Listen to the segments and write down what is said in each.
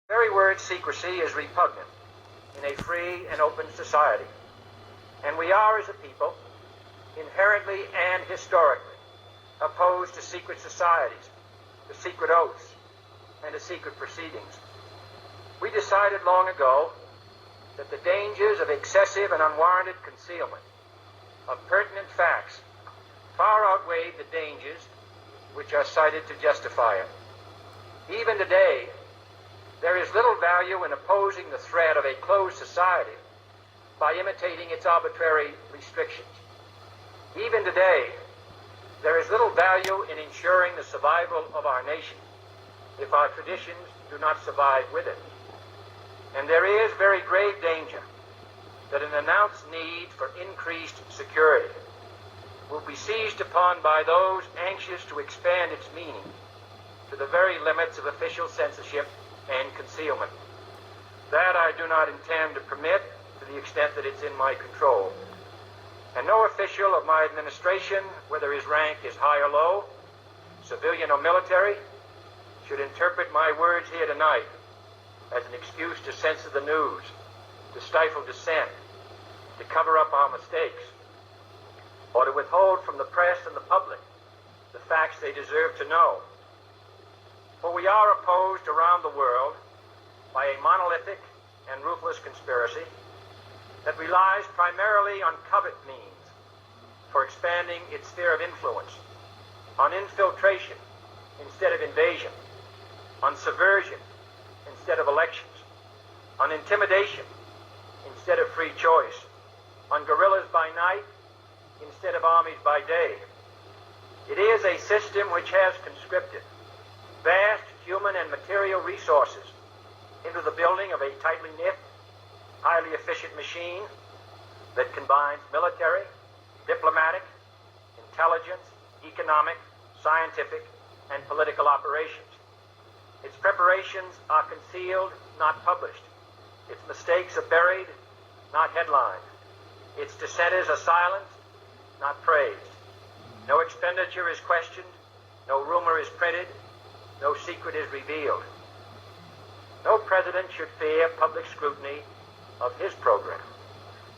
The very word secrecy is repugnant in a free and open society. And we are, as a people, inherently and historically opposed to secret societies, to secret oaths, and to secret proceedings. We decided long ago that the dangers of excessive and unwarranted concealment of pertinent facts far outweighed the dangers which are cited to justify it. Even today, there is little value in opposing the threat of a closed society by imitating its arbitrary restrictions. Even today, there is little value in ensuring the survival of our nation if our traditions do not survive with it. And there is very grave danger that an announced need for increased security will be seized upon by those anxious to expand its meaning to the very limits of official censorship and concealment. That I do not intend to permit to the extent that it's in my control. And no official of my administration, whether his rank is high or low, civilian or military, should interpret my words here tonight as an excuse to censor the news, to stifle dissent, to cover up our mistakes, or to withhold from the press and the public the facts they deserve to know. For we are opposed around the world by a monolithic and ruthless conspiracy that relies primarily on covert means for expanding its sphere of influence, on infiltration instead of invasion, on subversion instead of elections, on intimidation instead of free choice, on guerrillas by night instead of armies by day. It is a system which has conscripted vast human and material resources into the building of a tightly knit, highly efficient machine that combines military, diplomatic, intelligence, economic, scientific, and political operations. Its preparations are concealed, not published. Its mistakes are buried, not headlined. Its dissenters are silenced, not praised. No expenditure is questioned, no rumor is printed, no secret is revealed. No president should fear public scrutiny of his program,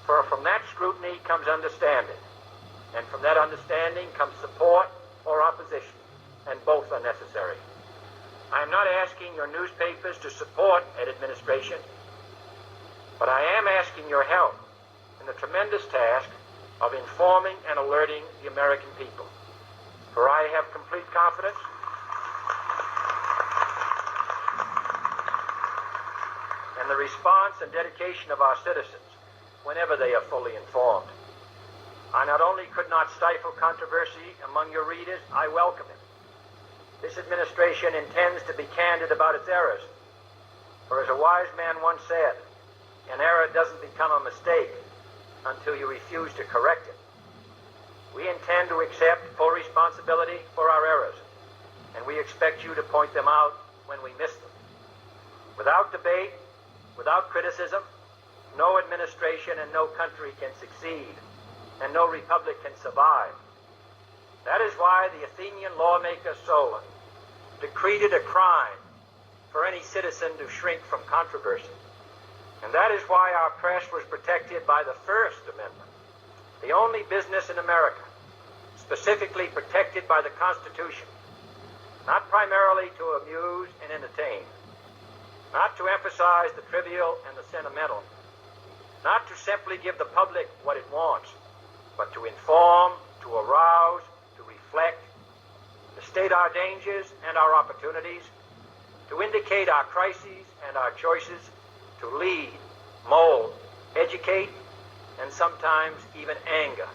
for from that scrutiny comes understanding, and from that understanding comes support or opposition, and both are necessary. I am not asking your newspapers to support an administration, but I am asking your help in the tremendous task of informing and alerting the American people. For I have complete confidence in the response and dedication of our citizens whenever they are fully informed. I not only could not stifle controversy among your readers, I welcome it. This administration intends to be candid about its errors. For as a wise man once said, an error doesn't become a mistake until you refuse to correct it. We intend to accept full responsibility for our errors, and we expect you to point them out when we miss them. Without debate, without criticism, no administration and no country can succeed, and no republic can survive. That is why the Athenian lawmaker Solon decreed it a crime for any citizen to shrink from controversy. And that is why our press was protected by the First Amendment, the only business in America specifically protected by the Constitution, not primarily to amuse and entertain, not to emphasize the trivial and the sentimental, not to simply give the public what it wants, but to inform, to arouse, to reflect, to state our dangers and our opportunities, to indicate our crises and our choices, to lead, mold, educate, and sometimes even anger.